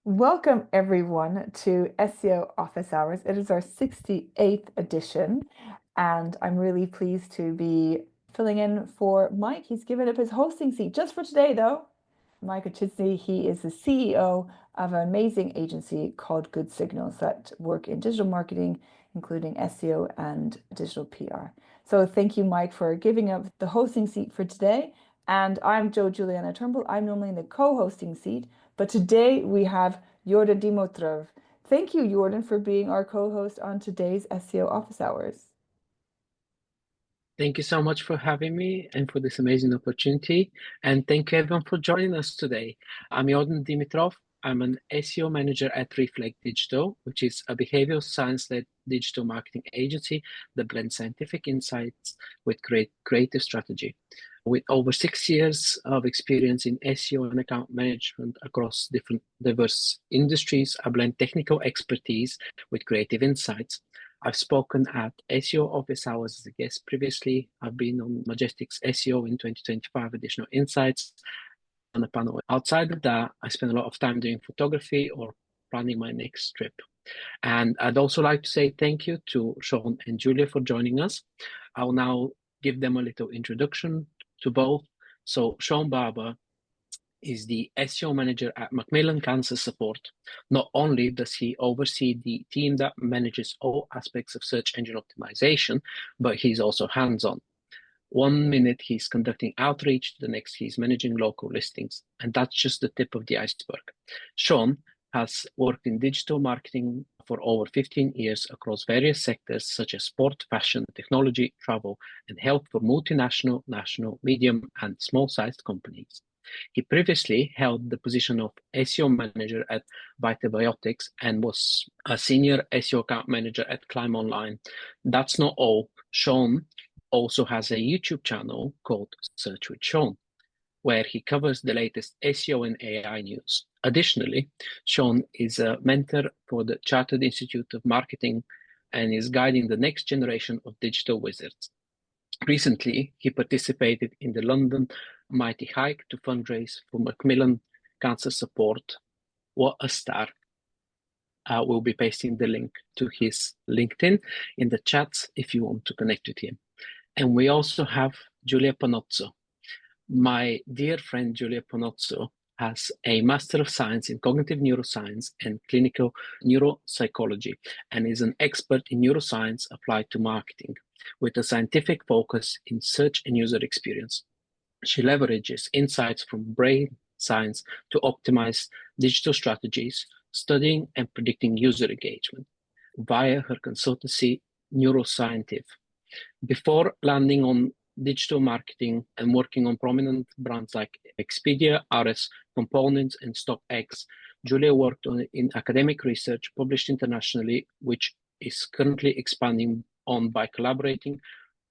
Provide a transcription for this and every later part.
Welcome everyone to SEO Office Hours. It is our 68th edition, and I'm really pleased to be filling in for Mike. He's given up his hosting seat just for today, though. Mike Ochitsny, he is the CEO of an amazing agency called Good Signals that work in digital marketing, including SEO and digital PR. So thank you, Mike, for giving up the hosting seat for today. And I'm Juliana Turnbull. I'm normally in the co-hosting seat, but today we have Yordan Dimitrov. Thank you, Yordan, for being our co-host on today's SEO Office Hours. Thank you so much for having me and for this amazing opportunity. And thank you everyone for joining us today. I'm Yordan Dimitrov. I'm an SEO manager at Reflect Digital, which is a behavioral science-led digital marketing agency that blends scientific insights with creative strategy. With over 6 years of experience in SEO and account management across different diverse industries, I blend technical expertise with creative insights. I've spoken at SEO Office Hours as a guest previously. I've been on Majestic's SEO in 2025 Additional Insights on a panel. Outside of that, I spend a lot of time doing photography or planning my next trip. And I'd also like to say thank you to Sean and Julia for joining us. I'll now give them a little introduction to both. So Sean Barber is the SEO manager at Macmillan Cancer Support. Not only does he oversee the team that manages all aspects of search engine optimization, but he's also hands-on. 1 minute he's conducting outreach, the next he's managing local listings. And that's just the tip of the iceberg. Sean has worked in digital marketing for over 15 years across various sectors such as sport, fashion, technology, travel, and health for multinational, national, medium, and small-sized companies. He previously held the position of SEO Manager at Vitabiotics and was a Senior SEO Account Manager at Climb Online. That's not all. Sean also has a YouTube channel called Search with Sean, where he covers the latest SEO and AI news. Additionally, Sean is a mentor for the Chartered Institute of Marketing and is guiding the next generation of digital wizards. Recently, he participated in the London Mighty Hike to fundraise for Macmillan Cancer Support. What a star. We'll be pasting the link to his LinkedIn in the chats if you want to connect with him. And we also have Giulia Panozzo. My dear friend Giulia Panozzo has a Master of Science in Cognitive Neuroscience and Clinical Neuropsychology and is an expert in neuroscience applied to marketing, with a scientific focus in search and user experience. She leverages insights from brain science to optimize digital strategies, studying and predicting user engagement via her consultancy, Neuroscientive. Before landing on digital marketing and working on prominent brands like Expedia, RS, Components, and StockX, Giulia worked in academic research published internationally, which is currently expanding on by collaborating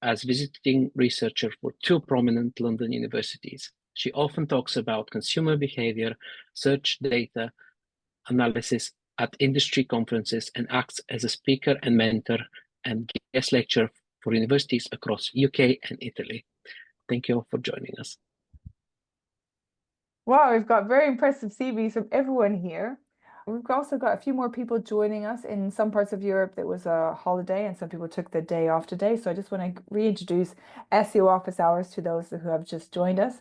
as visiting researcher for 2 prominent London universities. She often talks about consumer behavior, search data analysis at industry conferences, and acts as a speaker and mentor and guest lecturer for universities across UK and Italy. Thank you all for joining us. Wow, we've got very impressive CVs from everyone here. We've also got a few more people joining us. In some parts of Europe, there was a holiday and some people took the day off today. So I just want to reintroduce SEO Office Hours to those who have just joined us.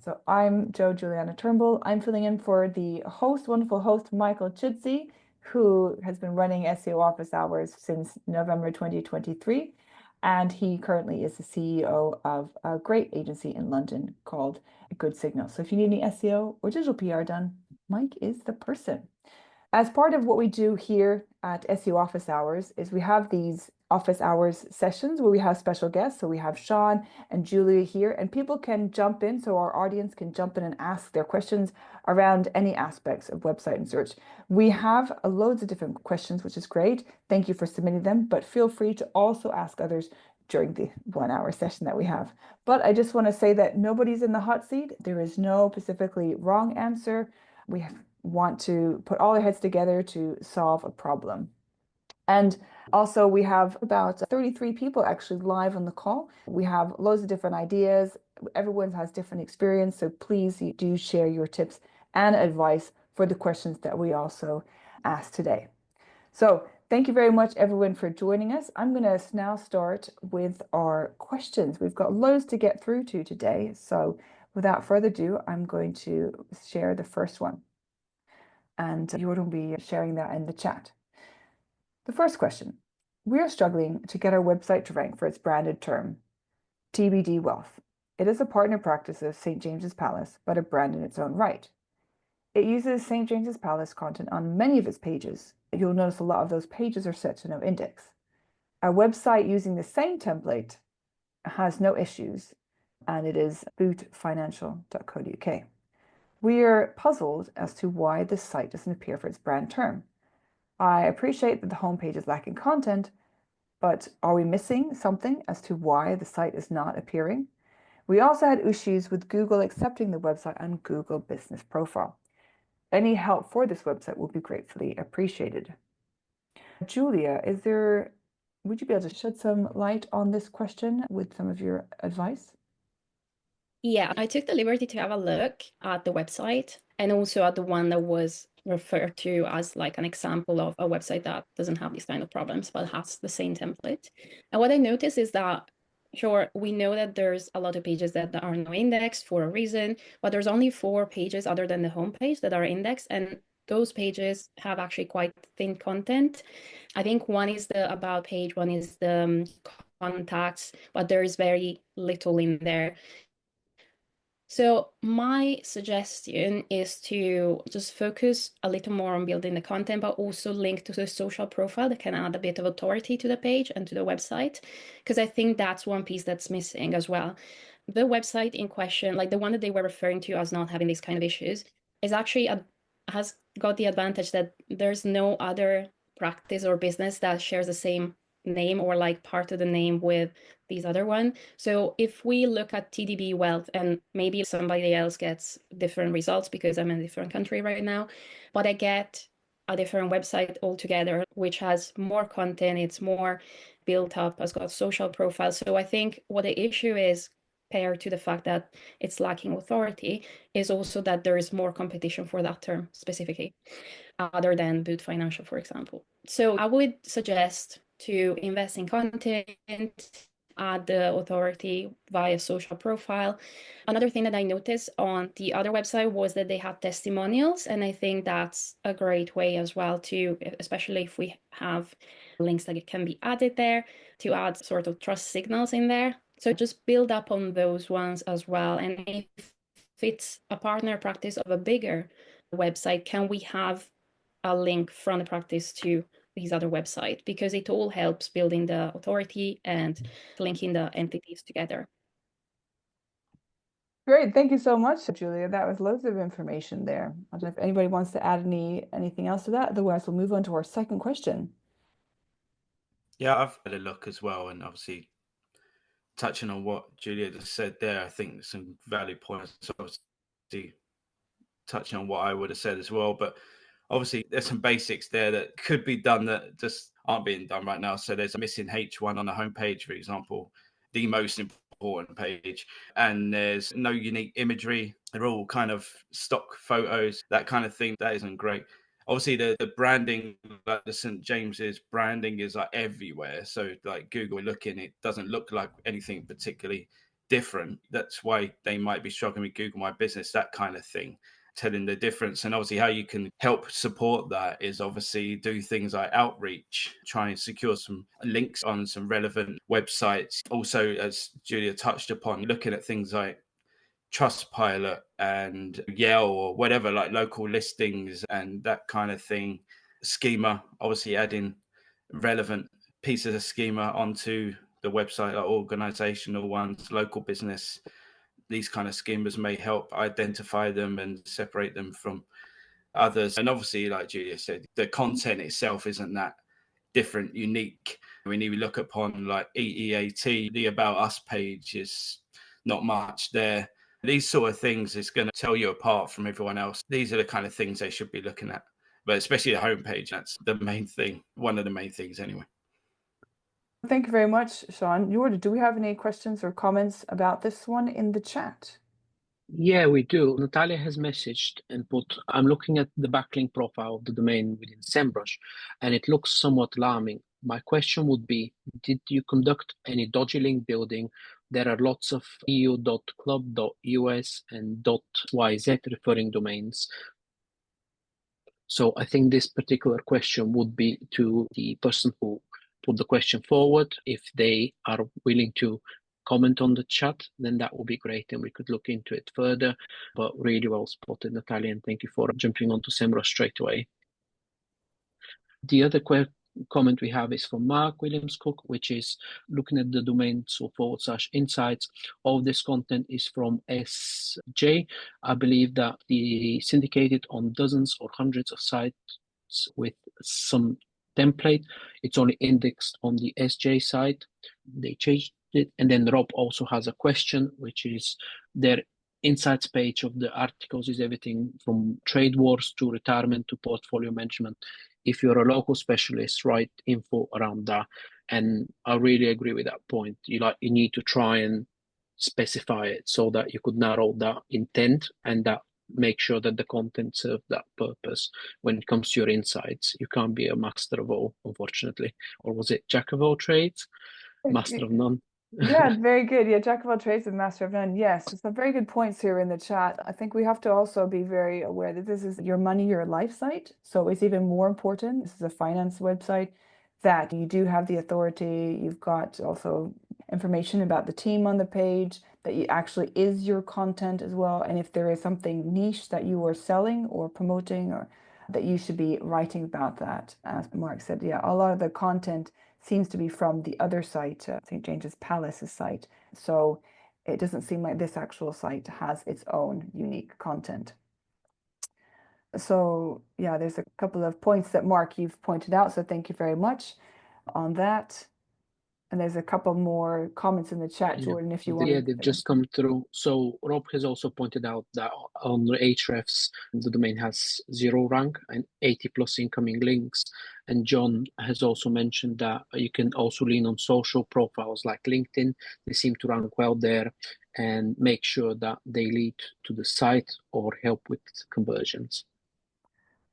So I'm Juliana Turnbull. I'm filling in for the host, wonderful host, Michael Chitsey, who has been running SEO Office Hours since November 2023. And he currently is the CEO of a great agency in London called Good Signals. So if you need any SEO or digital PR done, Mike is the person. As part of what we do here at SEO Office Hours is we have these office hours sessions where we have special guests. So we have Sean and Julia here, and people can jump in. So our audience can jump in and ask their questions around any aspects of website and search. We have loads of different questions, which is great. Thank you for submitting them, but feel free to also ask others during the 1-hour session that we have. But I just want to say that nobody's in the hot seat. There is no specifically wrong answer. We want to put all our heads together to solve a problem. And also we have about 33 people actually live on the call. We have loads of different ideas. Everyone has different experience. So please do share your tips and advice for the questions that we also asked today. So thank you very much, everyone, for joining us. I'm going to now start with our questions. We've got loads to get through to today. So without further ado, I'm going to share the first one. And Yordan will be sharing that in the chat. The first question. We are struggling to get our website to rank for its branded term, TBD Wealth. It is a partner practice of St. James's Palace, but a brand in its own right. It uses St. James's Palace content on many of its pages. You'll notice a lot of those pages are set to no index. Our website using the same template has no issues, and it is bootfinancial.co.uk. We are puzzled as to why this site doesn't appear for its brand term. I appreciate that the homepage is lacking content, but are we missing something as to why the site is not appearing? We also had issues with Google accepting the website on Google Business Profile. Any help for this website will be gratefully appreciated. Julia, would you be able to shed some light on this question with some of your advice? Yeah, I took the liberty to have a look at the website and also at the one that was referred to as like an example of a website that doesn't have these kind of problems, but has the same template. And what I noticed is that, sure, we know that there's a lot of pages that are no indexed for a reason, but there's only 4 pages other than the homepage that are indexed, and those pages have actually quite thin content. I think one is the about page, one is the contacts, but there is very little in there. So my suggestion is to just focus a little more on building the content, but also link to the social profile that can add a bit of authority to the page and to the website, because I think that's one piece that's missing as well. The website in question, like the one that they were referring to as not having these kind of issues, is actually has got the advantage that there's no other practice or business that shares the same name or like part of the name with these other one. So if we look at TDB Wealth, and maybe somebody else gets different results because I'm in a different country right now, but I get a different website altogether, which has more content, it's more built up, has got social profiles. So I think what the issue is, paired to the fact that it's lacking authority, is also that there is more competition for that term specifically, other than Boot Financial, for example. So I would suggest to invest in content, add the authority via social profile. Another thing that I noticed on the other website was that they had testimonials, and I think that's a great way as well to, especially if we have links that can be added there, to add sort of trust signals in there. So just build up on those ones as well. And if it's a partner practice of a bigger website, can we have a link from the practice to these other websites? Because it all helps building the authority and linking the entities together. Great, thank you so much, Julia. That was loads of information there. I don't know if anybody wants to add anything else to that. Otherwise, we'll move on to our second question. Yeah, I've had a look as well, and obviously touching on what Julia just said there, I think some valid points. Obviously, touching on what I would have said as well, but obviously there's some basics there that could be done that just aren't being done right now. So there's a missing H1 on the homepage, for example, the most important page, and there's no unique imagery. They're all kind of stock photos, that kind of thing. That isn't great. Obviously, the branding, like the St. James's branding, is like everywhere. So, like Google looking, it doesn't look like anything particularly different. That's why they might be struggling with Google My Business, that kind of thing, telling the difference. And obviously how you can help support that is obviously do things like outreach, try and secure some links on some relevant websites. Also, as Julia touched upon, looking at things like Trustpilot and Yale or whatever, like local listings and that kind of thing. Schema, obviously adding relevant pieces of schema onto the website, like organizational ones, local business. These kind of schemas may help identify them and separate them from others. And obviously, like Julia said, the content itself isn't that different, unique. When you look upon like EEAT, the About Us page is not much there. These sort of things is going to tell you apart from everyone else. These are the kind of things they should be looking at. But especially the homepage, that's the main thing, one of the main things anyway. Thank you very much, Sean. Yordan, do we have any questions or comments about this one in the chat? Yeah, we do. Natalia has messaged and put, I'm looking at the backlink profile of the domain within SEMrush, and it looks somewhat alarming. My question would be, did you conduct any dodgy link building? There are lots of eu.club.us and .yz referring domains. So I think this particular question would be to the person who put the question forward. If they are willing to comment on the chat, then that would be great and we could look into it further. But really well spotted, Natalia, and thank you for jumping onto SEMrush straight away. The other comment we have is from Mark Williams-Cook, which is looking at the domain, so /insights. All this content is from SJ. I believe that the syndicated on dozens or hundreds of sites with some template. It's only indexed on the SJ site. They changed it. And then Rob also has a question, which is their insights page of the articles is everything from trade wars to retirement to portfolio management. If you're a local specialist, write info around that. And I really agree with that point. You need to try and specify it so that you could narrow that intent and that make sure that the content serves that purpose. When it comes to your insights, you can't be a master of all, unfortunately. Or was it jack of all trades, master of none? Yeah, very good. Yeah, jack of all trades and master of none. Yes, some very good points here in the chat. I think we have to also be very aware that this is your money, your life site. So it's even more important. This is a finance website that you do have the authority. You've got also information about the team on the page, that it actually is your content as well. And if there is something niche that you are selling or promoting, or that you should be writing about that. As Mark said, yeah, a lot of the content seems to be from the other site, St. James's Palace's site. So it doesn't seem like this actual site has its own unique content. So yeah, there's a couple of points that Mark, you've pointed out. So thank you very much on that. And there's a couple more comments in the chat, Jordan, if you want. Yeah, they've just come through. So Rob has also pointed out that on the Ahrefs, the domain has 0 rank and 80 plus incoming links. And John has also mentioned that you can also lean on social profiles like LinkedIn. They seem to rank well there, and make sure that they lead to the site or help with conversions.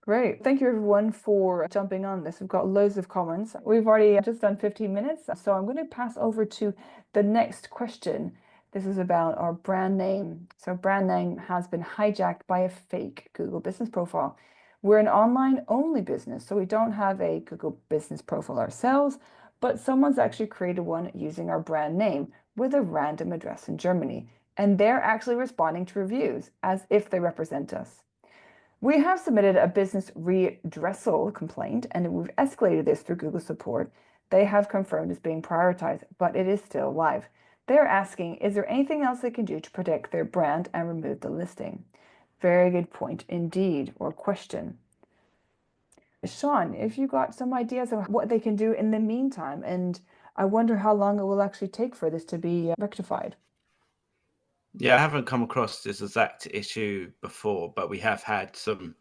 Great. Thank you everyone for jumping on this. We've got loads of comments. We've already just done 15 minutes, so I'm going to pass over to the next question. This is about our brand name. So brand name has been hijacked by a fake Google business profile. We're an online only business, so we don't have a Google business profile ourselves, but someone's actually created one using our brand name with a random address in Germany, and they're actually responding to reviews as if they represent us. We have submitted a business redressal complaint and we've escalated this through Google support. They have confirmed it's being prioritized, but it is still live. They're asking, is there anything else they can do to protect their brand and remove the listing? Very good point indeed, or question. Sean, if you got some ideas of what they can do in the meantime, and I wonder how long it will actually take for this to be rectified. Yeah, I haven't come across this exact issue before, but we have had some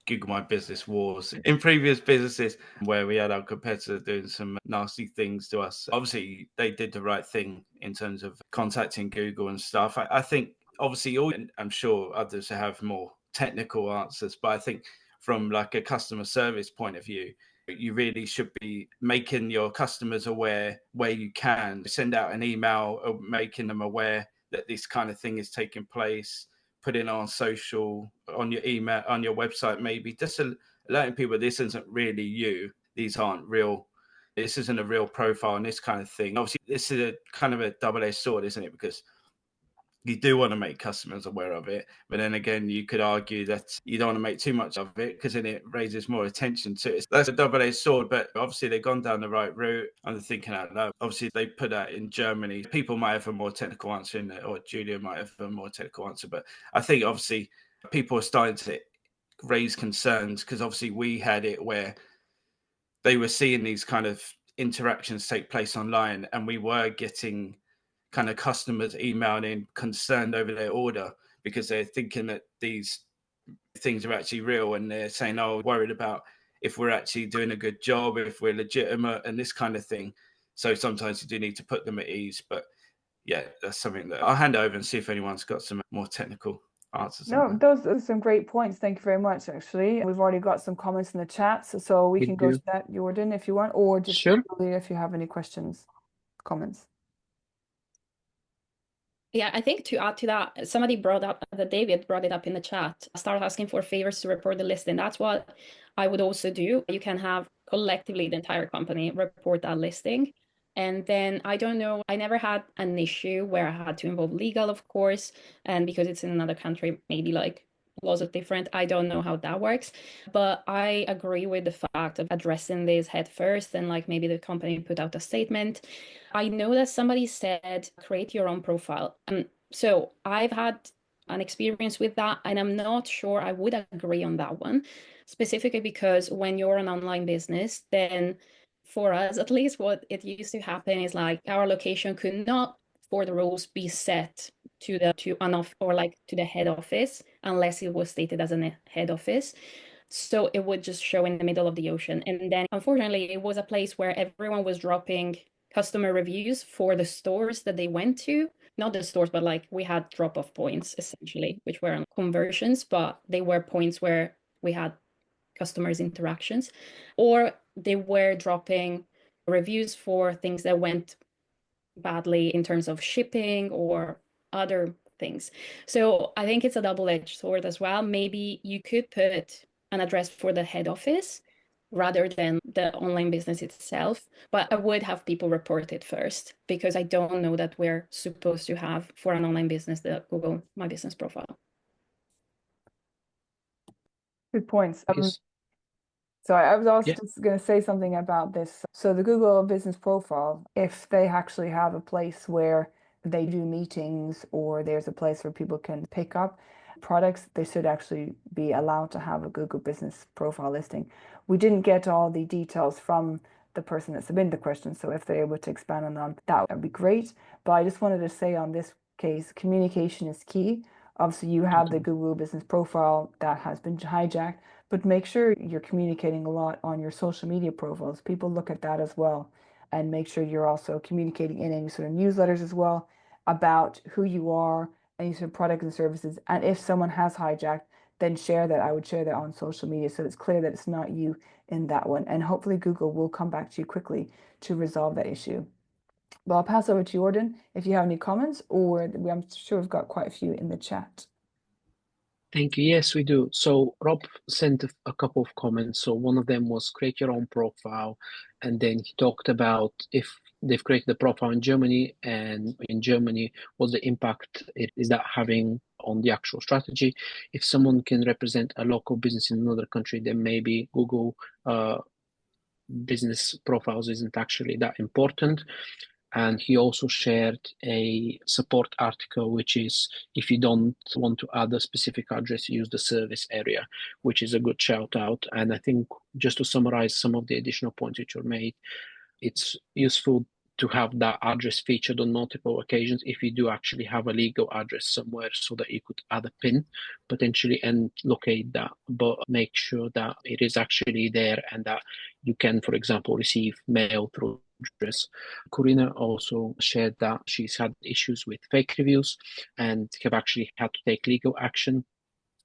Google My Business wars in previous businesses where we had our competitor doing some nasty things to us. Obviously, they did the right thing in terms of contacting Google and stuff. I think, obviously, I'm sure others have more technical answers, but I think from like a customer service point of view, you really should be making your customers aware where you can. Send out an email making them aware that this kind of thing is taking place, put it on social, on your email, on your website, maybe just letting people, this isn't really you. These aren't real. This isn't a real profile and this kind of thing. Obviously, this is a kind of a double-edged sword, isn't it? Because you do want to make customers aware of it, but then again, you could argue that you don't want to make too much of it because then it raises more attention to it. That's a double-edged sword, but obviously they've gone down the right route. I'm thinking out loud. Obviously, they put that in Germany. People might have a more technical answer in it, or Julia might have a more technical answer, but I think obviously people are starting to raise concerns because obviously we had it where they were seeing these kind of interactions take place online, and we were getting kind of customers emailing concerned over their order because they're thinking that these things are actually real, and they're saying, oh, worried about if we're actually doing a good job, if we're legitimate and this kind of thing. So sometimes you do need to put them at ease. But yeah, that's something that I'll hand over and see if anyone's got some more technical answers on No, that. those are some great points. Thank you very much, actually. We've already got some comments in the chat, so we can go to that, Yordan, if you want, or just Sure. Julia, if you have any questions, comments. Yeah, I think to add to that, somebody brought up that David brought it up in the chat. Start asking for favors to report the listing. That's what I would also do. You can have collectively the entire company report that listing. And then I don't know, I never had an issue where I had to involve legal, of course, and because it's in another country, maybe like laws are different. I don't know how that works, but I agree with the fact of addressing this head first and like maybe the company put out a statement. I know that somebody said create your own profile. So I've had an experience with that, and I'm not sure I would agree on that one, specifically because when you're an online business, then for us at least, what it used to happen is like our location could not, for the rules, be set to the head office unless it was stated as a head office. So it would just show in the middle of the ocean. And then unfortunately, it was a place where everyone was dropping customer reviews for the stores that they went to. Not the stores, but like we had drop-off points essentially, which were conversions, but they were points where we had customers' interactions, or they were dropping reviews for things that went badly in terms of shipping or other things. So I think it's a double-edged sword as well. Maybe you could put an address for the head office rather than the online business itself, but I would have people report it first because I don't know that we're supposed to have for an online business the Google My Business profile. Good points. Yes. So I was also Yeah. just going to say something about this. So the Google Business Profile, if they actually have a place where they do meetings or there's a place where people can pick up products, they should actually be allowed to have a Google Business Profile listing. We didn't get all the details from the person that submitted the question, so if they're able to expand on that would be great. But I just wanted to say on this case, communication is key. Obviously, you have the Google Business Profile that has been hijacked, but make sure you're communicating a lot on your social media profiles. People look at that as well, and make sure you're also communicating in any sort of newsletters as well about who you are, any sort of products and services. And if someone has hijacked, then share that. I would share that on social media so it's clear that it's not you in that one. And hopefully Google will come back to you quickly to resolve that issue. Well, I'll pass over to Yordan if you have any comments, or I'm sure we've got quite a few in the chat. Thank you. Yes, we do. So Rob sent a couple of comments. So one of them was create your own profile. And then he talked about if they've created a profile in Germany, and in Germany, what's the impact is that having on the actual strategy. If someone can represent a local business in another country, then maybe Google business profiles isn't actually that important. And he also shared a support article, which is if you don't want to add a specific address, use the service area, which is a good shout out. And I think just to summarize some of the additional points which were made, it's useful to have that address featured on multiple occasions if you do actually have a legal address somewhere, so that you could add a pin potentially and locate that, but make sure that it is actually there and that you can, for example, receive mail through address. Corina also shared that she's had issues with fake reviews and have actually had to take legal action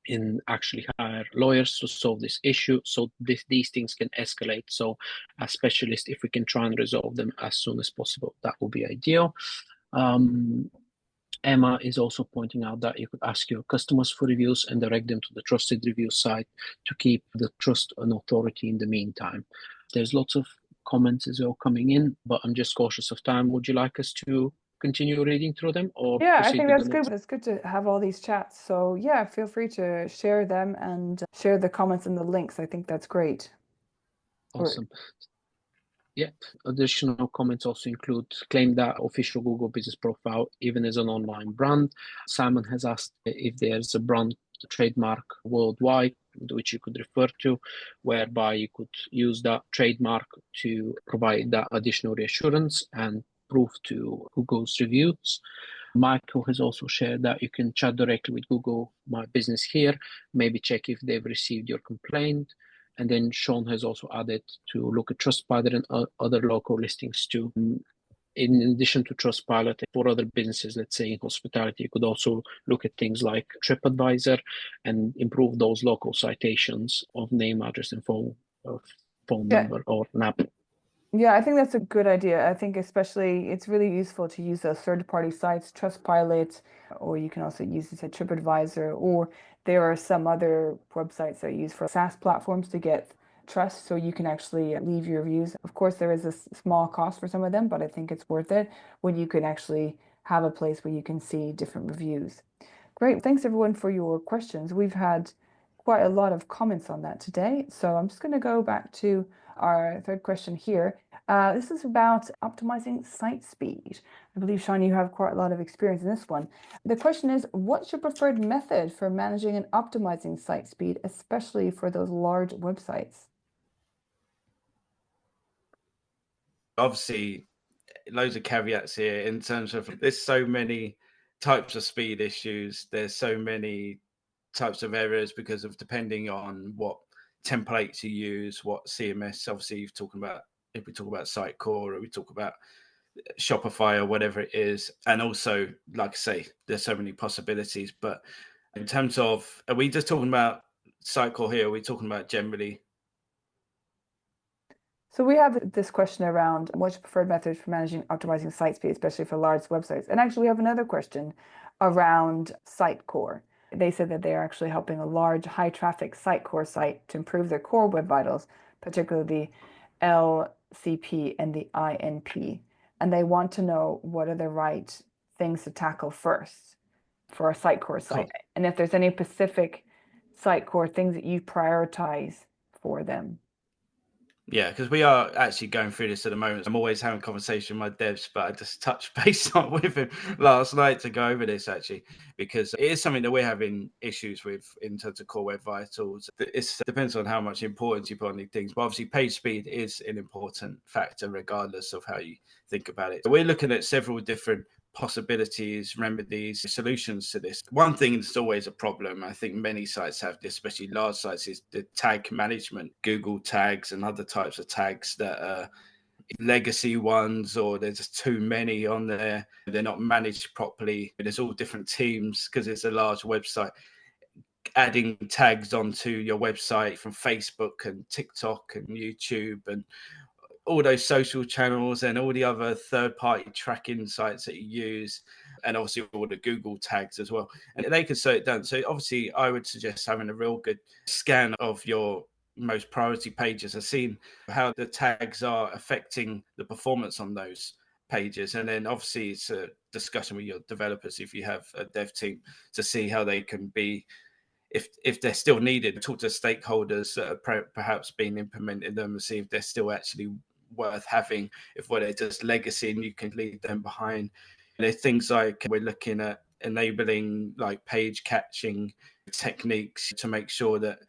and actually hire lawyers to solve this issue. So these things can escalate. So as specialists, if we can try and resolve them as soon as possible, that would be ideal. Emma is also pointing out that you could ask your customers for reviews and direct them to the trusted review site to keep the trust and authority in the meantime. There's lots of comments as well coming in, but I'm just cautious of time. Would you like us to continue reading through them, or yeah, I proceed think with that's the good. next? It's good to have all these chats. So yeah, feel free to share them and share the comments and the links. I think that's great. Awesome. Yeah, additional comments also include claim that official Google business profile, even as an online brand. Simon has asked if there's a brand trademark worldwide, which you could refer to, whereby you could use that trademark to provide that additional reassurance and proof to Google's reviews. Michael has also shared that you can chat directly with Google My Business here, maybe check if they've received your complaint. And then Sean has also added to look at Trustpilot and other local listings too. In addition to Trustpilot, for other businesses, let's say in hospitality, you could also look at things like TripAdvisor and improve those local citations of name, address, and phone Yeah. number or an app. Yeah, I think that's a good idea. I think especially it's really useful to use those third-party sites, Trustpilot, or you can also use this at TripAdvisor, or there are some other websites that are used for SaaS platforms to get trust, so you can actually leave your reviews. Of course, there is a small cost for some of them, but I think it's worth it when you can actually have a place where you can see different reviews. Great. Thanks everyone for your questions. We've had quite a lot of comments on that today. So I'm just going to go back to our third question here. This is about optimizing site speed. I believe, Sean, you have quite a lot of experience in this one. The question is, what's your preferred method for managing and optimizing site speed, especially for those large websites? Obviously, loads of caveats here in terms of there's so many types of speed issues. There's so many types of errors because of depending on what templates you use, what CMS. Obviously, you're talking about if we talk about Sitecore or we talk about Shopify or whatever it is, and also, like I say, there's so many possibilities. But in terms of, are we just talking about Sitecore here? Are we talking about generally? So we have this question around what's your preferred method for managing optimizing site speed, especially for large websites. And actually, we have another question around Sitecore. They said that they're actually helping a large high traffic Sitecore site to improve their core web vitals, particularly the LCP and the INP. And they want to know what are the right things to tackle first for a Sitecore site. Cool. And if there's any specific Sitecore things that you prioritize for them. Yeah, because we are actually going through this at the moment. I'm always having a conversation with my devs, but I just touched base on with him last night to go over this actually, because it is something that we're having issues with in terms of core web vitals. It depends on how much importance you put on these things, but obviously page speed is an important factor regardless of how you think about it. So we're looking at several different possibilities, remedies, solutions to this. One thing that's always a problem, I think many sites have this, especially large sites, is the tag management, Google tags and other types of tags that are legacy ones, or there's just too many on there. They're not managed properly. There's all different teams because it's a large website. Adding tags onto your website from Facebook and TikTok and YouTube and all those social channels and all the other third-party tracking sites that you use, and obviously all the Google tags as well. And they can slow it down. So obviously I would suggest having a real good scan of your most priority pages and seeing how the tags are affecting the performance on those pages. And then obviously it's a discussion with your developers if you have a dev team to see how they can be, if they're still needed, talk to stakeholders that are perhaps being implemented them and see if they're still actually worth having, if what they're just legacy and you can leave them behind. And there's things like we're looking at enabling like page catching techniques to make sure that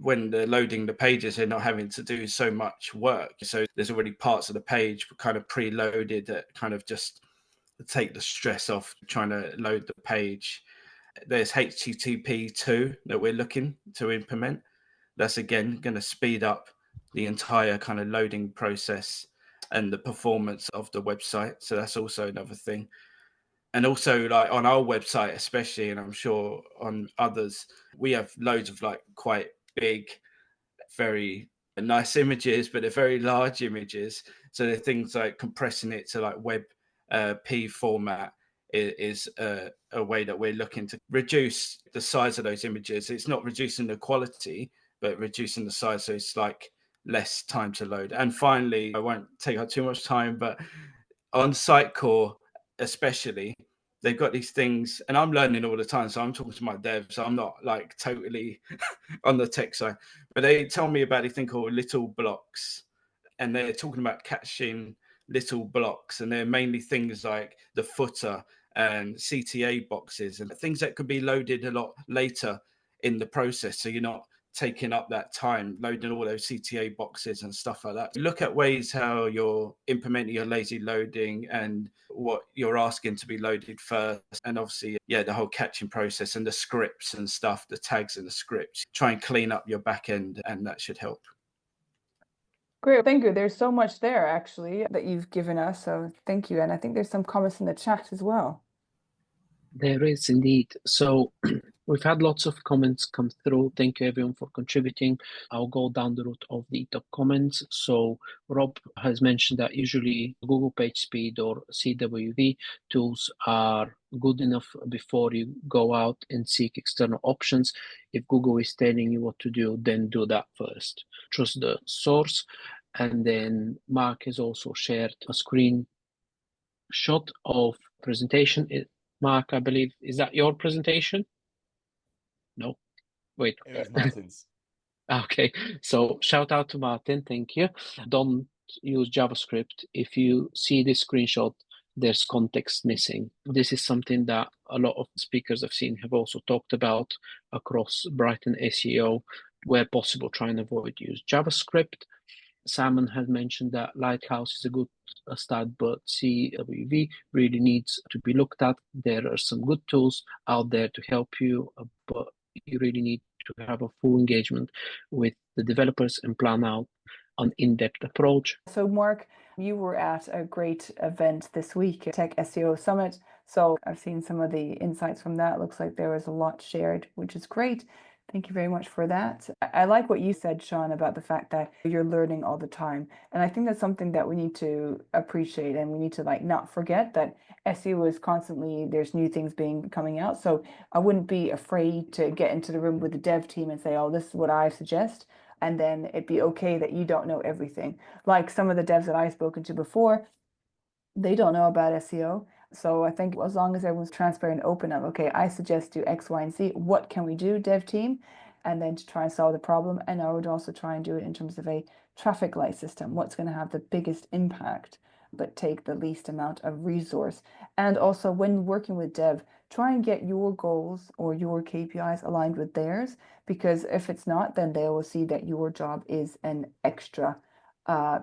when they're loading the pages, they're not having to do so much work. So there's already parts of the page kind of preloaded that kind of just take the stress off trying to load the page. There's HTTP2 that we're looking to implement. That's again going to speed up the entire kind of loading process and the performance of the website. So that's also another thing. And also like on our website, especially, and I'm sure on others, we have loads of like quite big, very nice images, but they're very large images. So they're things like compressing it to like web P format is a way that we're looking to reduce the size of those images. It's not reducing the quality, but reducing the size, so it's like less time to load. And finally, I won't take up too much time, but on Sitecore especially, they've got these things, and I'm learning all the time, so I'm talking to my devs, so I'm not like totally on the tech side, but they tell me about this thing called little blocks, and they're talking about catching little blocks, and they're mainly things like the footer and CTA boxes and things that could be loaded a lot later in the process, so you're not taking up that time loading all those CTA boxes and stuff like that. Look at ways how you're implementing your lazy loading and what you're asking to be loaded first, and obviously the whole catching process and the scripts and stuff, the tags and the scripts. Try and clean up your back end, and that should help. Great, thank you. There's so much there actually that you've given us, so thank you. And I think there's some comments in the chat as well. There is indeed. So we've had lots of comments come through. Thank you everyone for contributing. I'll go down the route of the top comments. So Rob has mentioned that usually Google PageSpeed or CWV tools are good enough before you go out and seek external options. If Google is telling you what to do, then do that first. Trust the source. And then Mark has also shared a screenshot of presentation. Mark, I believe, is that your presentation? No, wait. It was Martin's. Okay, so shout out to Martin, thank you. Don't use JavaScript. If you see this screenshot, there's context missing. This is something that a lot of speakers I've seen have also talked about across Brighton SEO, where possible, try and avoid use JavaScript. Simon has mentioned that Lighthouse is a good start, but CWV really needs to be looked at. There are some good tools out there to help you, but you really need to have a full engagement with the developers and plan out an in-depth approach. So Mark, you were at a great event this week, Tech SEO Summit. So I've seen some of the insights from that. Looks like there was a lot shared, which is great. Thank you very much for that. I like what you said, Sean, about the fact that you're learning all the time. And I think that's something that we need to appreciate, and we need to not forget that SEO is constantly, there's new things coming out. So I wouldn't be afraid to get into the room with the dev team and say, oh, this is what I suggest. And then it'd be okay that you don't know everything. Like some of the devs that I've spoken to before, they don't know about SEO. So I think as long as everyone's transparent and open of, okay, I suggest do X, Y, and Z. What can we do, dev team? And then to try and solve the problem. And I would also try and do it in terms of a traffic light system. What's going to have the biggest impact, but take the least amount of resource. And also when working with dev, try and get your goals or your KPIs aligned with theirs. Because if it's not, then they will see that your job is an extra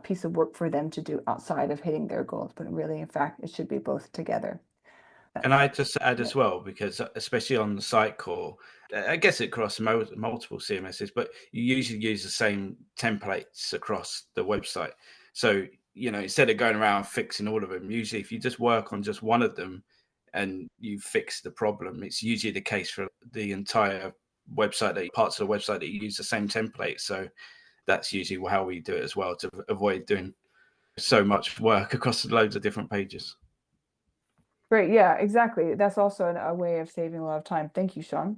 piece of work for them to do outside of hitting their goals. But really, in fact, it should be both together. And I just add as well, because especially on the site core, I guess it across multiple CMSs, but you usually use the same templates across the website. So, instead of going around fixing all of them, usually if you just work on just one of them and you fix the problem, it's usually the case for the entire website, parts of the website that you use the same template. So that's usually how we do it as well, to avoid doing so much work across loads of different pages. Great. Yeah, exactly. That's also a way of saving a lot of time. Thank you, Sean.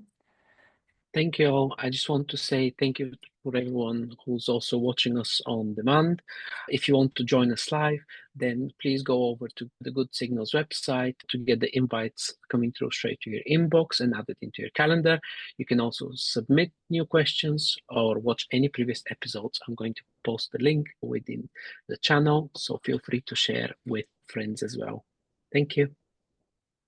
Thank you all. I just want to say thank you for everyone who's also watching us on demand. If you want to join us live, then please go over to the Good Signals website to get the invites coming through straight to your inbox and add it into your calendar. You can also submit new questions or watch any previous episodes. I'm going to post the link within the channel, so feel free to share with friends as well. Thank you.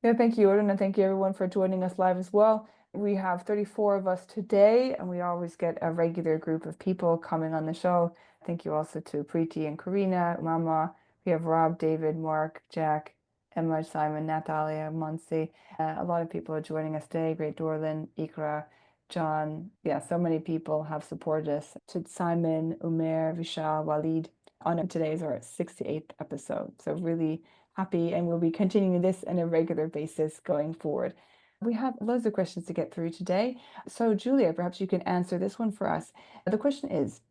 Yeah, thank you, Yordan, and thank you everyone for joining us live as well. We have 34 of us today, and we always get a regular group of people coming on the show. Thank you also to Preeti and Karina, Mama. We have Rob, David, Mark, Jack, Emma, Simon, Natalia, Monsi. A lot of people are joining us today. Great Dorlin, Ikra, John. Yeah, so many people have supported us. To Simon, Umair, Vishal, Walid. On today's our 68th episode. So really happy, and we'll be continuing this on a regular basis going forward. We have loads of questions to get through today. So Julia, perhaps you can answer this one for us. The question is,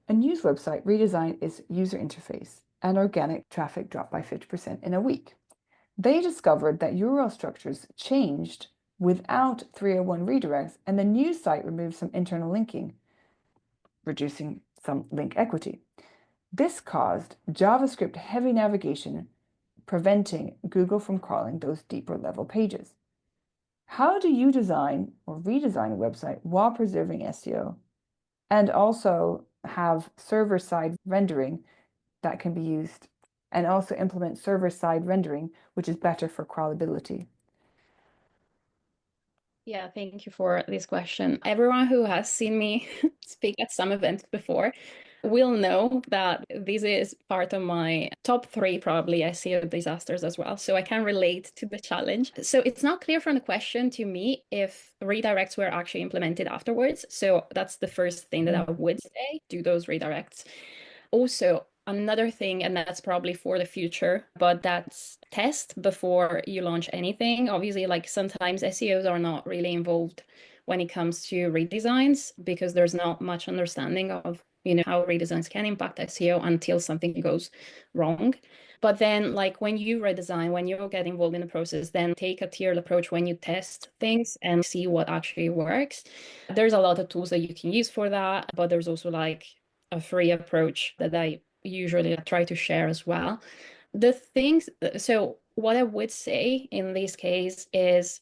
a news website redesigned its user interface and organic traffic dropped by 50% in a week. They discovered that URL structures changed without 301 redirects, and the news site removed some internal linking, reducing some link equity. This caused JavaScript heavy navigation, preventing Google from crawling those deeper level pages. How do you design or redesign a website while preserving SEO and also have server-side rendering that can be used, and also implement server-side rendering, which is better for crawlability? Yeah, thank you for this question. Everyone who has seen me speak at some events before will know that this is part of my top 3 probably SEO disasters as well. So I can relate to the challenge. So it's not clear from the question to me if redirects were actually implemented afterwards. So that's the first thing that I would say, do those redirects. Also, another thing, and that's probably for the future, but that's test before you launch anything. Obviously, like sometimes SEOs are not really involved when it comes to redesigns because there's not much understanding of, how redesigns can impact SEO until something goes wrong. But then, like when you redesign, when you get involved in the process, then take a tiered approach when you test things and see what actually works. There's a lot of tools that you can use for that, but there's also like a free approach that I usually try to share as well. So what I would say in this case is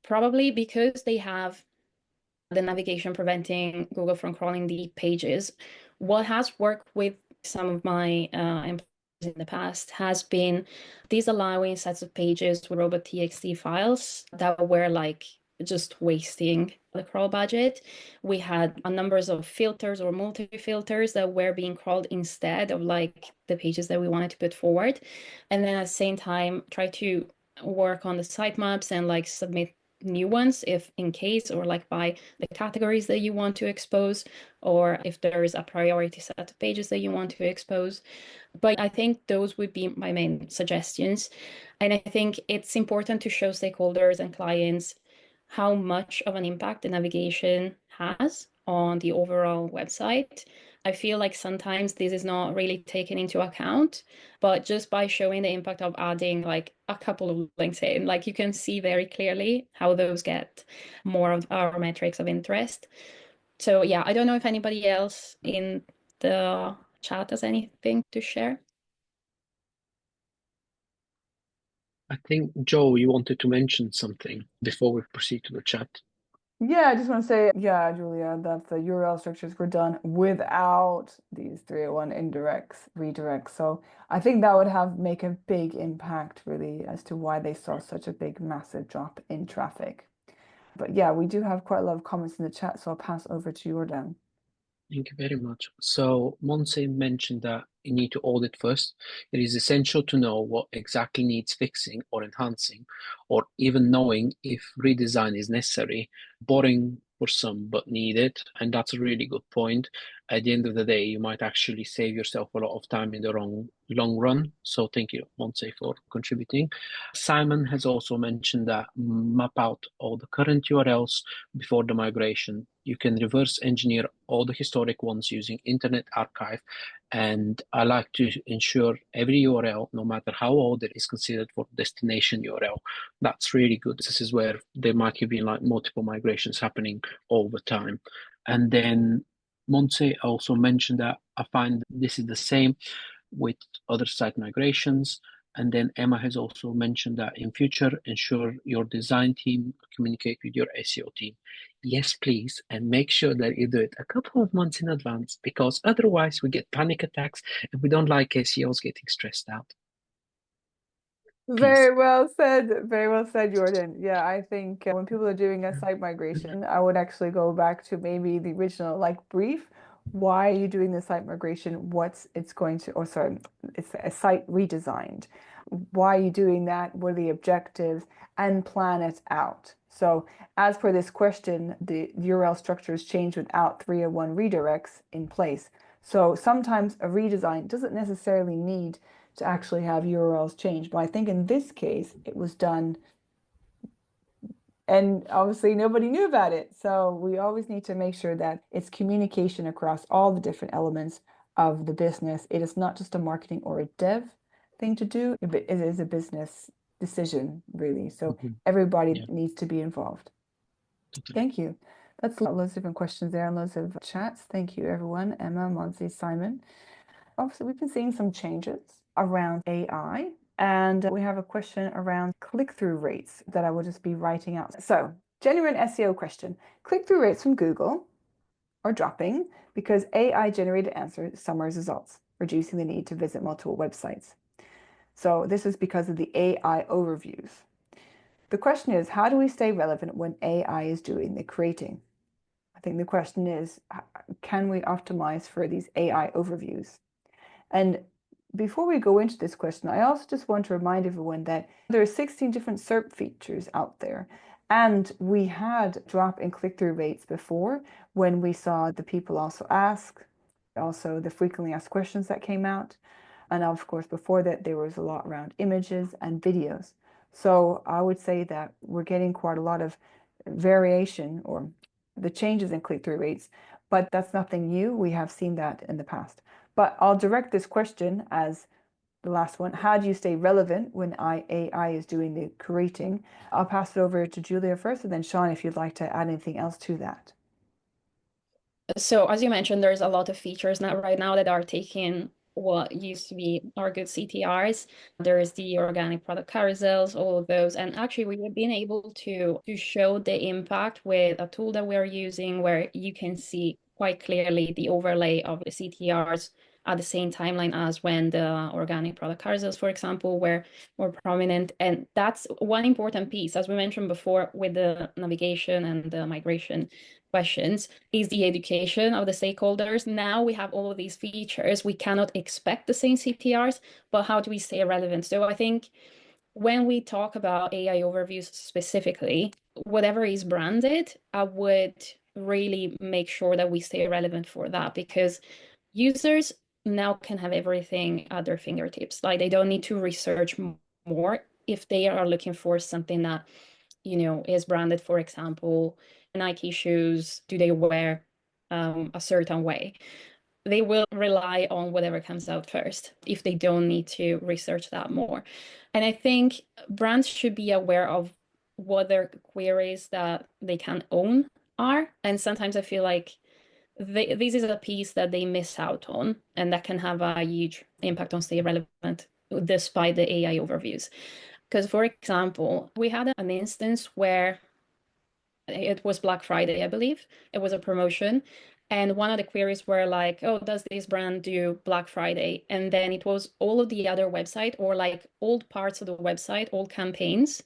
probably because they have the navigation preventing Google from crawling the pages, what has worked with some of my employees in the past has been disallowing sets of pages with robot.txt files that were like just wasting the crawl budget. We had a numbers of filters or multi-filters that were being crawled instead of like the pages that we wanted to put forward. And then at the same time, try to work on the sitemaps and like submit new ones if in case, or like by the categories that you want to expose, or if there is a priority set of pages that you want to expose. But I think those would be my main suggestions. And I think it's important to show stakeholders and clients how much of an impact the navigation has on the overall website. I feel like sometimes this is not really taken into account, but just by showing the impact of adding like a couple of links in, like you can see very clearly how those get more of our metrics of interest. So yeah, I don't know if anybody else in the chat has anything to share. I think, Joe, you wanted to mention something before we proceed to the chat. Yeah, I just want to say, yeah, Julia, that the URL structures were done without these 301 indirects, redirects. So I think that would make a big impact really as to why they saw such a big, massive drop in traffic. But yeah, we do have quite a lot of comments in the chat, so I'll pass over to Yordan. Thank you very much. So Monse mentioned that you need to audit first. It is essential to know what exactly needs fixing or enhancing, or even knowing if redesign is necessary. Boring for some, but needed. And that's a really good point. At the end of the day, you might actually save yourself a lot of time in the long run. So thank you, Monse, for contributing. Simon has also mentioned that map out all the current URLs before the migration. You can reverse engineer all the historic ones using Internet Archive. And I like to ensure every URL, no matter how old it is, considered for destination URL. That's really good. This is where there might have been like multiple migrations happening over time. And then Monse also mentioned that I find this is the same with other site migrations. And then Emma has also mentioned that in future, ensure your design team communicate with your SEO team. Yes, please, and make sure that you do it a couple of months in advance, because otherwise we get panic attacks and we don't like SEOs getting stressed out. Very well said, Yordan. Yeah, I think when people are doing a site migration, I would actually go back to maybe the original like brief. Why are you doing the site migration? It's a site redesigned. Why are you doing that? What are the objectives? And plan it out. So as per this question, the URL structures change without 301 redirects in place. So sometimes a redesign doesn't necessarily need to actually have URLs changed. But I think in this case, it was done and obviously nobody knew about it. So we always need to make sure that it's communication across all the different elements of the business. It is not just a marketing or a dev thing to do. It is a business decision, really. So everybody needs to be involved. Thank you. That's loads of different questions there and loads of chats. Thank you, everyone. Emma, Monsi, Simon. Obviously, we've been seeing some changes around AI, and we have a question around click-through rates that I will just be writing out. So, genuine SEO question. Click-through rates from Google are dropping because AI-generated answers summarize results, reducing the need to visit multiple websites. So this is because of the AI overviews. The question is, how do we stay relevant when AI is doing the creating? I think the question is, can we optimize for these AI overviews? And before we go into this question, I also just want to remind everyone that there are 16 different SERP features out there. And we had drop in click-through rates before when we saw the people also ask also the frequently asked questions that came out. And of course, before that, there was a lot around images and videos. So I would say that we're getting quite a lot of variation or the changes in click-through rates, but that's nothing new. We have seen that in the past. But I'll direct this question as the last one. How do you stay relevant when AI is doing the curating? I'll pass it over to Julia first, and then Sean, if you'd like to add anything else to that. So as you mentioned, there's a lot of features now right now that are taking what used to be our good CTRs. There's the organic product carousels, all of those. And actually we have been able to show the impact with a tool that we're using where you can see quite clearly the overlay of the CTRs at the same timeline as when the organic product carousels, for example, were more prominent. And that's one important piece, as we mentioned before, with the navigation and the migration questions, is the education of the stakeholders. Now we have all of these features. We cannot expect the same CTRs, but how do we stay relevant? So I think when we talk about AI overviews specifically, whatever is branded, I would really make sure that we stay relevant for that, because users now can have everything at their fingertips. Like they don't need to research more if they are looking for something that, you know, is branded. For example, Nike shoes, do they wear a certain way? They will rely on whatever comes out first if they don't need to research that more. And I think brands should be aware of what their queries that they can own are. And sometimes I feel like this is a piece that they miss out on, and that can have a huge impact on staying relevant despite the AI overviews. Because, for example, we had an instance where it was Black Friday, I believe. It was a promotion. And one of the queries were like, oh, does this brand do Black Friday? And then it was all of the other website, or like old parts of the website, old campaigns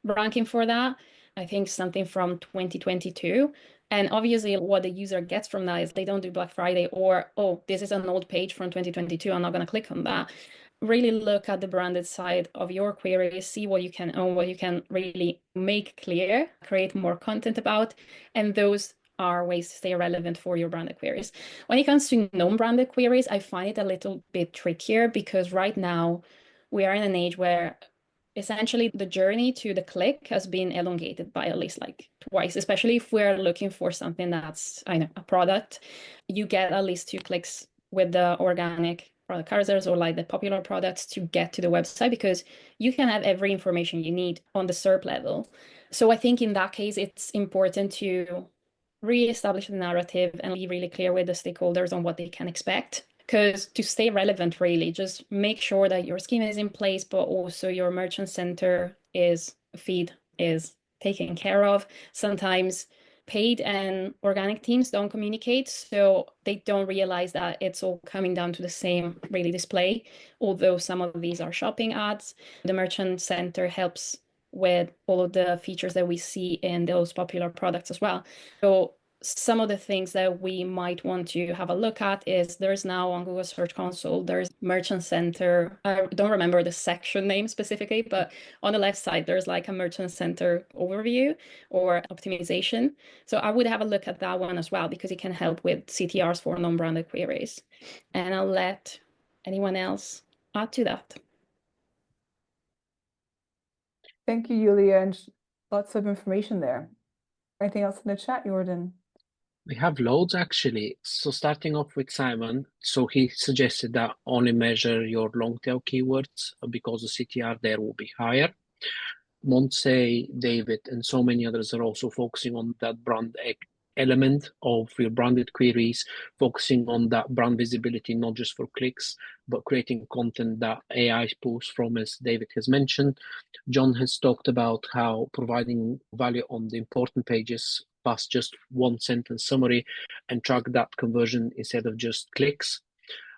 ranking for that. I think something from 2022. And obviously what the user gets from that is they don't do Black Friday, or, oh, this is an old page from 2022. I'm not going to click on that. Really look at the branded side of your query, see what you can own, what you can really make clear, create more content about, and those are ways to stay relevant for your branded queries. When it comes to non-branded queries, I find it a little bit trickier, because right now we are in an age where essentially the journey to the click has been elongated by at least like twice, especially if we're looking for something that's, I know, a product. You get at least 2 clicks with the organic product carousels or like the popular products to get to the website, because you can have every information you need on the SERP level. So I think in that case, it's important to re-establish the narrative and be really clear with the stakeholders on what they can expect. Because to stay relevant, really, just make sure that your schema is in place, but also your merchant center feed is taken care of. Sometimes paid and organic teams don't communicate, so they don't realize that it's all coming down to the same really display. Although some of these are shopping ads, the merchant center helps with all of the features that we see in those popular products as well. So some of the things that we might want to have a look at is there's now on Google Search Console, there's Merchant Center. I don't remember the section name specifically, but on the left side, there's like a Merchant Center overview or optimization. So I would have a look at that one as well, because it can help with CTRs for non-branded queries. And I'll let anyone else add to that. Thank you, Julia, and lots of information there. Anything else in the chat, Yordan? We have loads actually. So starting off with Simon, so he suggested that only measure your long tail keywords because the CTR there will be higher. Monse, David, and so many others are also focusing on that brand element of your branded queries, focusing on that brand visibility, not just for clicks, but creating content that AI pulls from, as David has mentioned. John has talked about how providing value on the important pages past just one sentence summary and track that conversion instead of just clicks.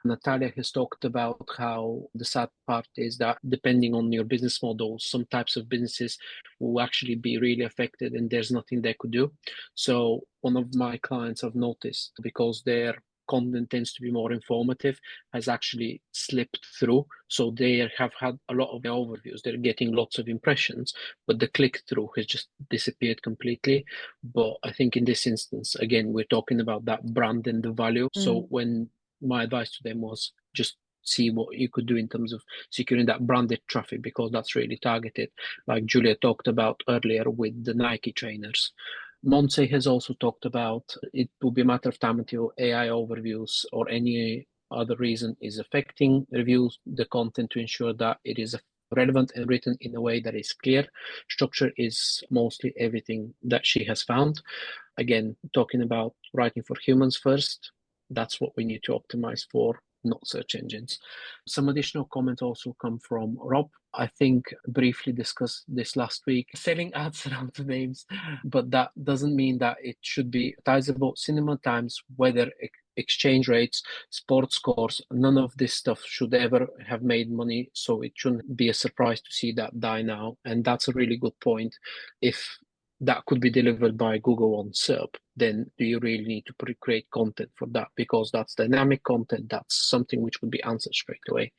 Natalia has talked about how the sad part is that depending on your business model, some types of businesses will actually be really affected and there's nothing they could do. So one of my clients I've noticed, because their content tends to be more informative, has actually slipped through. So they have had a lot of the overviews. They're getting lots of impressions, but the click-through has just disappeared completely. But I think in this instance, again, we're talking about that brand and the value. So when my advice to them was just see what you could do in terms of securing that branded traffic, because that's really targeted, like Julia talked about earlier with the Nike trainers. Monse has also talked about it will be a matter of time until AI overviews or any other reason is affecting reviews, the content, to ensure that it is relevant and written in a way that is clear. Structure is mostly everything that she has found. Again, talking about writing for humans first, that's what we need to optimize for, not search engines. Some additional comments also come from Rob. I think briefly discussed this last week, selling ads around the names, but that doesn't mean that it should be advertisable. Cinema times, weather, exchange rates, sports scores, none of this stuff should ever have made money, so it shouldn't be a surprise to see that die now. And that's a really good point. If that could be delivered by Google on SERP, then do you really need to create content for that? Because that's dynamic content, that's something which would be answered straight away.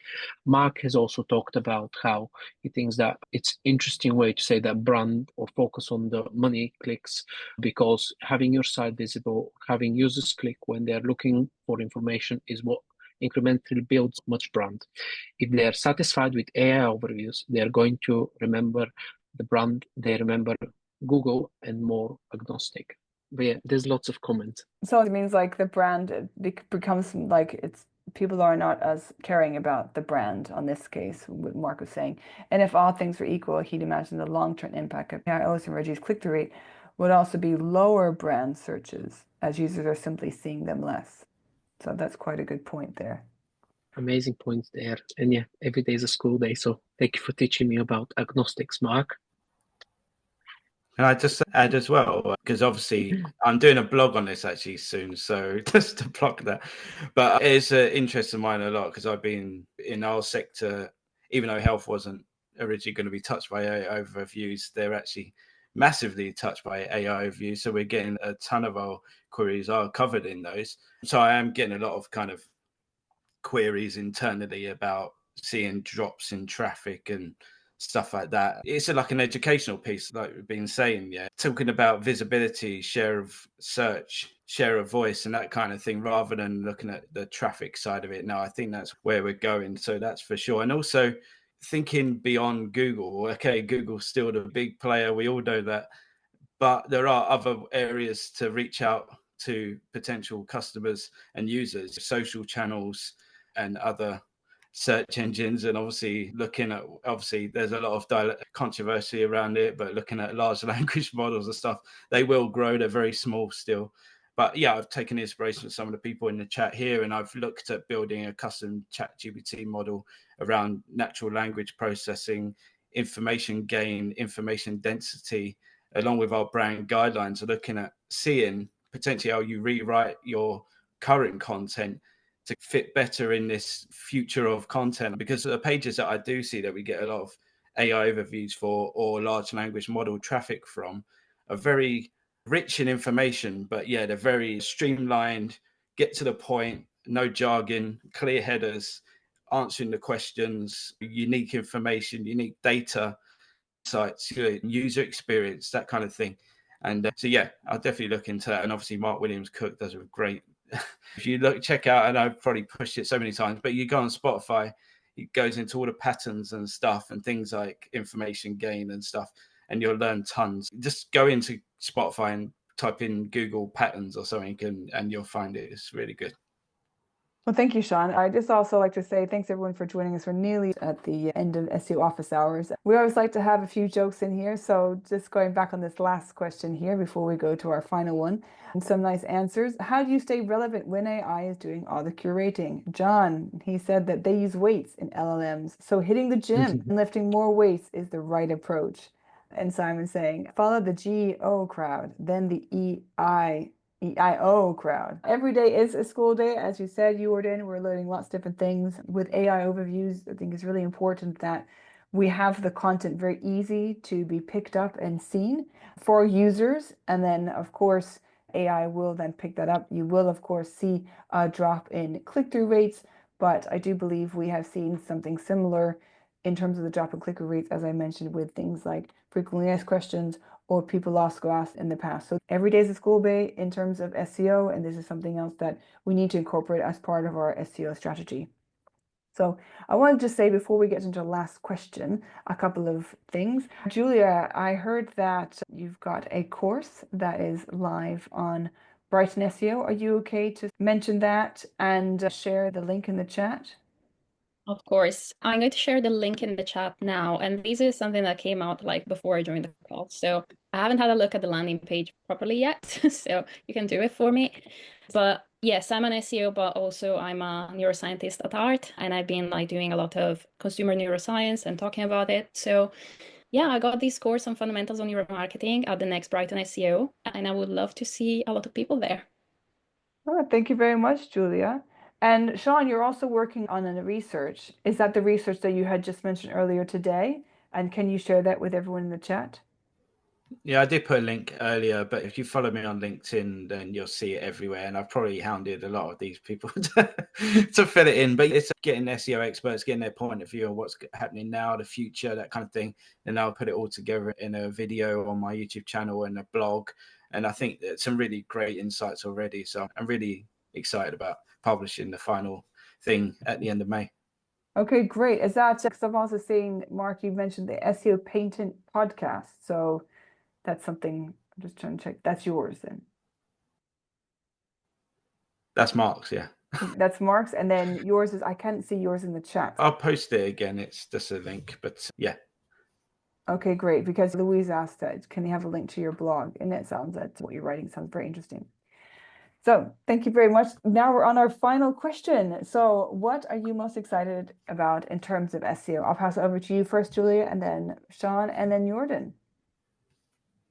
Mark has also talked about how he thinks that it's an interesting way to say that brand or focus on the money clicks, because having your site visible, having users click when they're looking for information is what incrementally builds much brand. If they're satisfied with AI overviews, they're going to remember the brand, they remember Google, and more agnostic. But yeah, there's lots of comments. So it means like the brand becomes like it's people are not as caring about the brand on this case, what Mark was saying. And if all things were equal, he'd imagine the long-term impact of AIOs and reduced click-through rate would also be lower brand searches as users are simply seeing them less. So that's quite a good point there. Amazing points there. And yeah, every day is a school day. So thank you for teaching me about agnostics, Mark. And I just add as well, because obviously I'm doing a blog on this actually soon, so just to plug that. But it's an interest of mine a lot, because I've been in our sector, even though health wasn't originally going to be touched by AI overviews, they're actually massively touched by AI overviews. So we're getting a ton of our queries are covered in those. So I am getting a lot of kind of queries internally about seeing drops in traffic and stuff like that. It's like an educational piece, like we've been saying, talking about visibility, share of search, share of voice, and that kind of thing, rather than looking at the traffic side of it. Now, I think that's where we're going, so that's for sure. And also thinking beyond Google. Okay, Google's still the big player, we all know that, but there are other areas to reach out to potential customers and users, social channels and other search engines. And obviously there's a lot of controversy around it, but looking at large language models and stuff, they will grow. They're very small still. But yeah, I've taken inspiration from some of the people in the chat here, and I've looked at building a custom ChatGPT model around natural language processing, information gain, information density, along with our brand guidelines, are looking at seeing potentially how you rewrite your current content to fit better in this future of content. Because the pages that I do see that we get a lot of AI overviews for or large language model traffic from are very rich in information, but yeah, they're very streamlined, get to the point, no jargon, clear headers, answering the questions, unique information, unique data, sites, user experience, that kind of thing. And so yeah, I'll definitely look into that. And obviously Mark Williams Cook does a great if you check out, and I've probably pushed it so many times, but you go on Spotify, it goes into all the patterns and stuff and things like information gain and stuff, and you'll learn tons. Just go into Spotify and type in Google patterns or something, and you'll find it. It's really good. Well, thank you, Sean. I just also like to say thanks everyone for joining us. We're nearly at the end of SEO Office Hours. We always like to have a few jokes in here. So just going back on this last question here before we go to our final one, and some nice answers. How do you stay relevant when AI is doing all the curating? John, he said that they use weights in LLMs. So hitting the gym and lifting more weights is the right approach. And Simon saying, follow the GO crowd, then the EIO crowd. Every day is a school day, as you said, Yordan. We're learning lots of different things. With AI overviews, I think it's really important that we have the content very easy to be picked up and seen for users. And then, of course, AI will then pick that up. You will, of course, see a drop in click-through rates, but I do believe we have seen something similar in terms of the drop in click-through rates, as I mentioned, with things like frequently asked questions or people also asked in the past. So every day is a school day in terms of SEO, and this is something else that we need to incorporate as part of our SEO strategy. So I wanted to say before we get into the last question, a couple of things. Julia, I heard that you've got a course that is live on Brighton SEO. Are you okay to mention that and share the link in the chat? Of course. I'm going to share the link in the chat now. And this is something that came out like before I joined the call. So I haven't had a look at the landing page properly yet. So you can do it for me. But yes, I'm an SEO, but also I'm a neuroscientist at heart. And I've been like doing a lot of consumer neuroscience and talking about it. So yeah, I got this course on fundamentals on neuromarketing at the next Brighton SEO. And I would love to see a lot of people there. Oh, thank you very much, Julia. And Sean, you're also working on a research. Is that the research that you had just mentioned earlier today? And can you share that with everyone in the chat? Yeah, I did put a link earlier, but if you follow me on LinkedIn, then you'll see it everywhere. And I've probably hounded a lot of these people to fill it in. But it's getting SEO experts, getting their point of view on what's happening now, the future, that kind of thing. And I'll put it all together in a video on my YouTube channel and a blog. And I think that some really great insights already. So I'm really excited about publishing the final thing at the end of May. Okay, great. Is that, because I'm also seeing, Mark, you mentioned the SEO Patent podcast. So that's something I'm just trying to check. That's yours then. That's Mark's, yeah. That's Mark's. And then yours is, I can't see yours in the chat. I'll post it again. It's just a link, but yeah. Okay, great. Because Louise asked that, can you have a link to your blog? And it sounds that what you're writing sounds very interesting. So thank you very much. Now we're on our final question. So what are you most excited about in terms of SEO? I'll pass it over to you first, Julia, and then Sean, and then Yordan.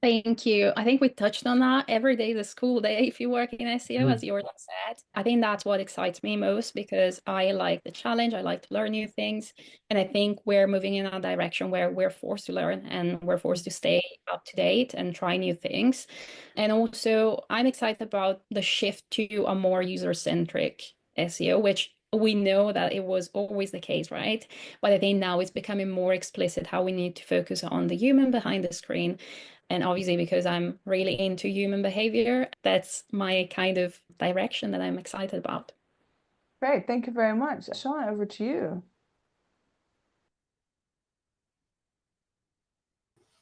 Thank you. I think we touched on that. Every day is a school day if you work in SEO, as Yordan said. I think that's what excites me most because I like the challenge. I like to learn new things. And I think we're moving in a direction where we're forced to learn and we're forced to stay up to date and try new things. And also, I'm excited about the shift to a more user-centric SEO, which we know that it was always the case, right? But I think now it's becoming more explicit how we need to focus on the human behind the screen. And obviously, because I'm really into human behavior, that's my kind of direction that I'm excited about. Great, thank you very much. Sean, over to you.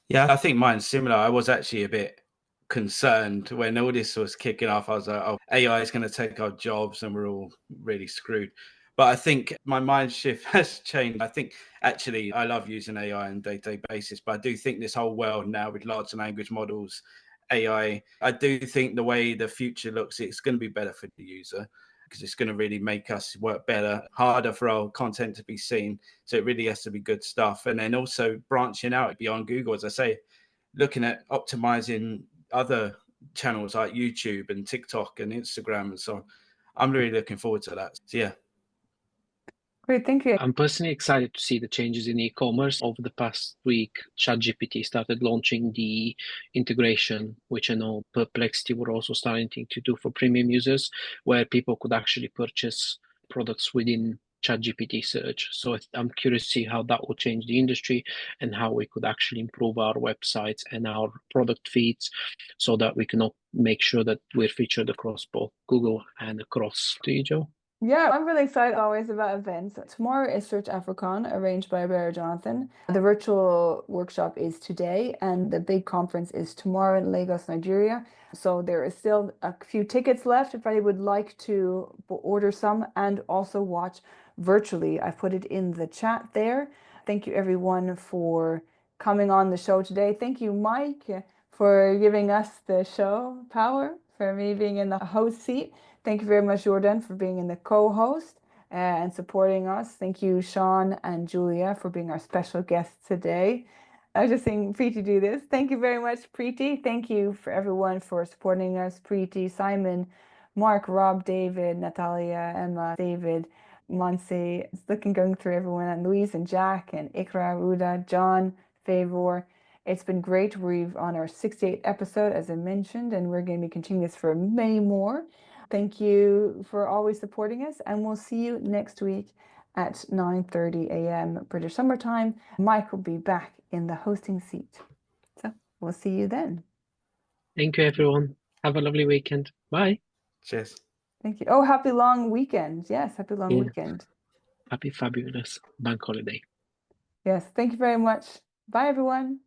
Yeah, I think mine's similar. I was actually a bit concerned when all this was kicking off. I was like, oh, AI is going to take our jobs and we're all really screwed. But I think my mind shift has changed. I think actually I love using AI on a day-to-day basis, but I do think this whole world now with large language models, AI, I do think the way the future looks, it's going to be better for the user because it's going to really make us work better, harder for our content to be seen. So it really has to be good stuff. And then also branching out beyond Google, as I say, looking at optimizing other channels like YouTube and TikTok and Instagram and so on. I'm really looking forward to that. So yeah. Great, thank you. I'm personally excited to see the changes in e-commerce. Over the past week, ChatGPT started launching the integration, which I know Perplexity were also starting to do for premium users, where people could actually purchase products within ChatGPT search. So I'm curious to see how that will change the industry and how we could actually improve our websites and our product feeds so that we can make sure that we're featured across both Google and across to you, Joe. Yeah, I'm really excited always about events. Tomorrow is Search Africon, arranged by Barber Jonathan. The virtual workshop is today, and the big conference is tomorrow in Lagos, Nigeria. So there is still a few tickets left if I would like to order some and also watch virtually. I've put it in the chat there. Thank you everyone for coming on the show today. Thank you, Mike, for giving us the show power, for me being in the host seat. Thank you very much, Yordan, for being in the co-host and supporting us. Thank you, Sean and Julia, for being our special guests today. I was just seeing Preeti do this. Thank you very much, Preeti. Thank you for everyone for supporting us. Preeti, Simon, Mark, Rob, David, Natalia, Emma, David, Monse. It's going through everyone, and Louise and Jack and Ikra, Ruda, John, Favor. It's been great. We've on our 68th episode, as I mentioned, and we're going to be continuing this for many more. Thank you for always supporting us, and we'll see you next week at 9:30 a.m. British Summer Time. Mike will be back in the hosting seat. So we'll see you then. Thank you, everyone. Have a lovely weekend. Bye. Cheers. Thank you. Oh, happy long weekend. Yes, happy long Yeah. weekend. Happy fabulous bank holiday. Yes, thank you very much. Bye, everyone.